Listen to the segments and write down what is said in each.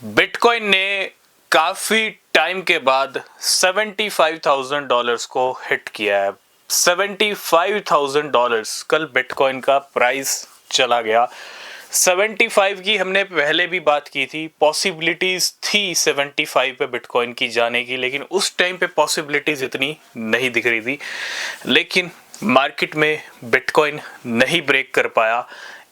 Bitcoin ने काफी time के बाद $75,000 को हिट किया है। $75,000 कल बिटकॉइन का प्राइस चला गया। 75 की हमने पहले भी बात की थी, पॉसिबिलिटीज थी 75 पे बिटकॉइन की जाने की, लेकिन उस टाइम पे पॉसिबिलिटीज इतनी नहीं दिख रही थी। लेकिन मार्केट में बिटकॉइन नहीं ब्रेक कर पाया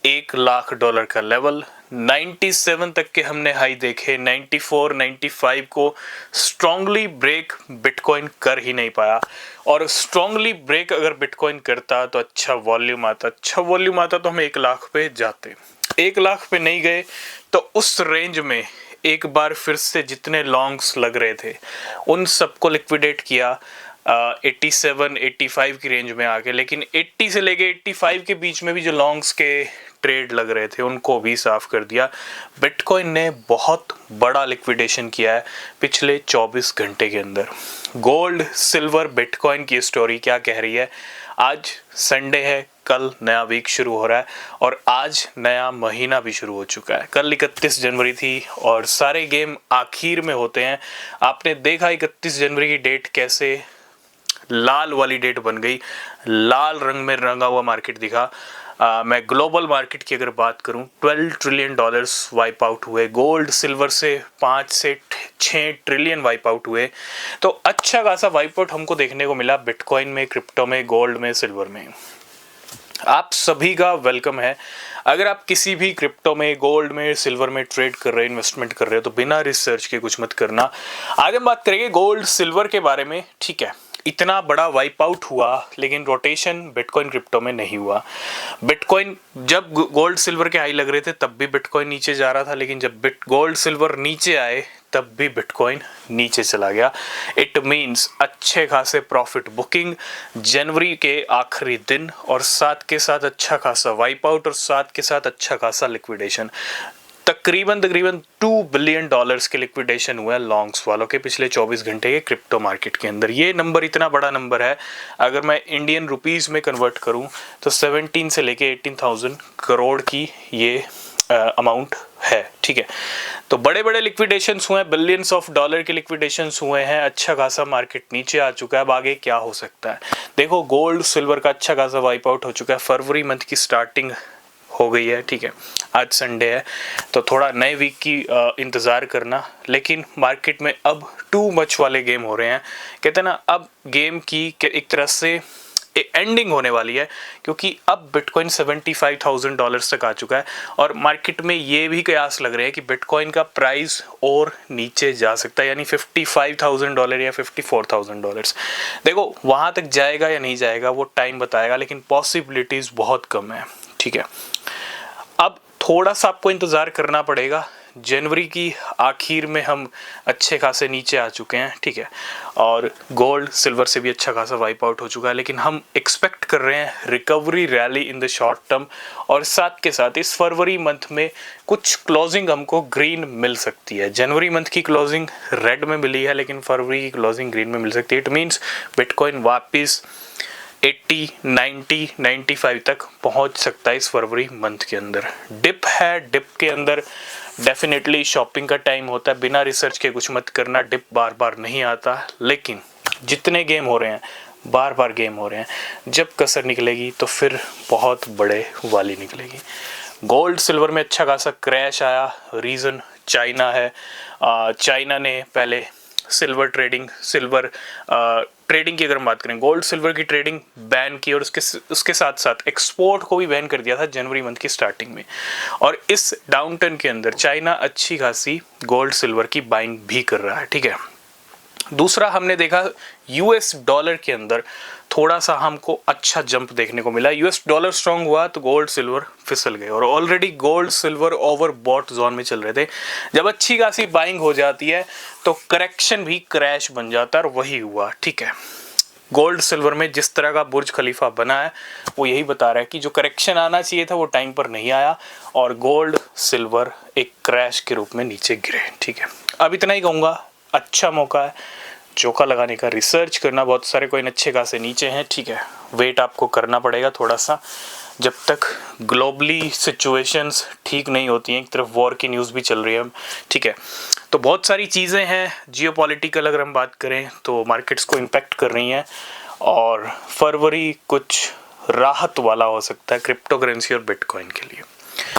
$1,00,000 का लेवल। 97 तक के हमने हाई देखे, 94 95 को स्ट्रांगली ब्रेक बिटकॉइन कर ही नहीं पाया। और स्ट्रांगली ब्रेक अगर बिटकॉइन करता तो अच्छा वॉल्यूम आता तो हम 1,00,000 पे जाते। 1,00,000 पे नहीं गए तो उस रेंज में एक बार फिर से जितने लॉन्ग्स लग रहे थे उन सबको लिक्विडेट किया 87 85 की रेंज में आके। लेकिन 80 से लेके 85 के बीच में भी जो लॉन्ग्स के ट्रेड लग रहे थे उनको भी साफ कर दिया। बिटकॉइन ने बहुत बड़ा लिक्विडेशन किया है पिछले 24 घंटे के अंदर। गोल्ड सिल्वर बिटकॉइन की स्टोरी क्या कह रही है? आज संडे है, कल नया वीक शुरू हो रहा है और आज नया महीना भी शुरू हो चुका है। कल 31 जनवरी थी और सारे गेम आखिर में होते हैं। आपने देखा 31 जनवरी की डेट कैसे लाल वाली डेट बन गई, लाल रंग में रंगा हुआ मार्केट दिखा। मैं ग्लोबल मार्केट की अगर बात करूं, $12 ट्रिलियन वाइप आउट हुए। गोल्ड सिल्वर से 5 से 6 ट्रिलियन वाइप आउट हुए। तो अच्छा खासा वाइप आउट हमको देखने को मिला बिटकॉइन में, क्रिप्टो में, गोल्ड में, सिल्वर में। आप सभी का वेलकम है। अगर आप किसी भी क्रिप्टो में, गोल्ड में, सिल्वर में ट्रेड कर रहे हैं, इन्वेस्टमेंट कर रहे हो तो बिना रिसर्च के कुछ मत करना। आज हम बात करेंगे गोल्ड सिल्वर के बारे में। ठीक है, इतना बड़ा वाइप आउट हुआ लेकिन रोटेशन बिटकॉइन क्रिप्टो में नहीं हुआ। बिटकॉइन जब गोल्ड सिल्वर के हाई लग रहे थे तब भी बिटकॉइन नीचे जा रहा था, लेकिन जब गोल्ड सिल्वर नीचे आए तब भी बिटकॉइन नीचे चला गया। इट मींस अच्छे खासे प्रॉफिट बुकिंग जनवरी के आखिरी दिन और साथ के साथ अच्छा खासा वाइप आउट और साथ के साथ अच्छा खासा लिक्विडेशन। तकरीबन $2 बिलियन के लिक्विडेशन हुआ है लॉन्ग्स वालों के पिछले 24 घंटे के क्रिप्टो मार्केट के अंदर। ये नंबर इतना बड़ा नंबर है, अगर मैं इंडियन रुपीस में कन्वर्ट करूं तो 17 से लेके 18,000 करोड़ की ये अमाउंट है। ठीक है, तो बड़े बड़े लिक्विडेशंस हुए हैं, बिलियंस ऑफ डॉलर के लिक्विडेशंस हुए हैं। अच्छा खासा मार्केट नीचे आ चुका है। अब आगे क्या हो सकता है? देखो, गोल्ड सिल्वर का अच्छा खासा वाइप आउट हो चुका है। फरवरी मंथ की स्टार्टिंग हो गई है। ठीक है, आज संडे है तो थोड़ा नए वीक की इंतज़ार करना। लेकिन मार्केट में अब टू मच वाले गेम हो रहे हैं। कहते हैं ना, अब गेम की एक तरह से एंडिंग होने वाली है, क्योंकि अब बिटकॉइन $75,000 तक आ चुका है और मार्केट में ये भी कयास लग रहे हैं कि बिटकॉइन का प्राइस और नीचे जा सकता है, यानी $55,000 या $54,000। देखो, वहाँ तक जाएगा या नहीं जाएगा वो टाइम बताएगा, लेकिन पॉसिबिलिटीज़ बहुत कम है। ठीक है, अब थोड़ा सा आपको इंतज़ार करना पड़ेगा। जनवरी की आखिर में हम अच्छे खासे नीचे आ चुके हैं। ठीक है, और गोल्ड सिल्वर से भी अच्छा खासा वाइप आउट हो चुका है, लेकिन हम एक्सपेक्ट कर रहे हैं recovery rally in the short term. और साथ के साथ इस फरवरी मंथ में कुछ क्लोजिंग हमको ग्रीन मिल सकती है। जनवरी मंथ की क्लोजिंग रेड में मिली है, लेकिन फरवरी की क्लोजिंग ग्रीन में मिल सकती है। इट मीन्स बिटकॉइन वापस 80 90 95 तक पहुंच सकता है इस फरवरी मंथ के अंदर। डिप है, डिप के अंदर डेफिनेटली शॉपिंग का टाइम होता है। बिना रिसर्च के कुछ मत करना, डिप बार बार नहीं आता। लेकिन जितने गेम हो रहे हैं, बार बार गेम हो रहे हैं, जब कसर निकलेगी तो फिर बहुत बड़े वाली निकलेगी। गोल्ड सिल्वर में अच्छा खासा क्रैश आया। रीज़न चाइना है। चाइना ने पहले सिल्वर ट्रेडिंग की अगर हम बात करें, गोल्ड सिल्वर की ट्रेडिंग बैन की और उसके साथ साथ एक्सपोर्ट को भी बैन कर दिया था जनवरी मंथ की स्टार्टिंग में। और इस डाउनटर्न के अंदर चाइना अच्छी खासी गोल्ड सिल्वर की बाइंग भी कर रहा है। ठीक है, दूसरा हमने देखा यूएस डॉलर के अंदर थोड़ा सा हमको अच्छा जंप देखने को मिला। यूएस डॉलर स्ट्रांग हुआ तो गोल्ड सिल्वर फिसल गए और already gold silver overbought zone में चल रहे थे। जब अच्छी खासी बाइंग हो जाती है तो करेक्शन भी क्रैश बन जाता है और वही हुआ। ठीक है, गोल्ड सिल्वर में जिस तरह का बुर्ज खलीफा बना है वो यही बता रहा है कि जो करेक्शन आना चाहिए था वो टाइम पर नहीं आया और गोल्ड सिल्वर एक क्रैश के रूप में नीचे गिरे। ठीक है, अब इतना ही कहूँगा, अच्छा मौका है, चौका लगाने का, रिसर्च करना। बहुत सारे कॉइन अच्छे खासे नीचे हैं, ठीक है, वेट आपको करना पड़ेगा थोड़ा सा जब तक ग्लोबली सिचुएशंस ठीक नहीं होती हैं। एक तरफ वॉर की न्यूज़ भी चल रही है, ठीक है। तो बहुत सारी चीज़ें हैं जियोपॉलिटिकल, अगर हम बात करें तो मार्केट्स को इम्पैक्ट कर रही हैं, और फरवरी कुछ राहत वाला हो सकता है क्रिप्टो करेंसी और बिटकॉइन के लिए।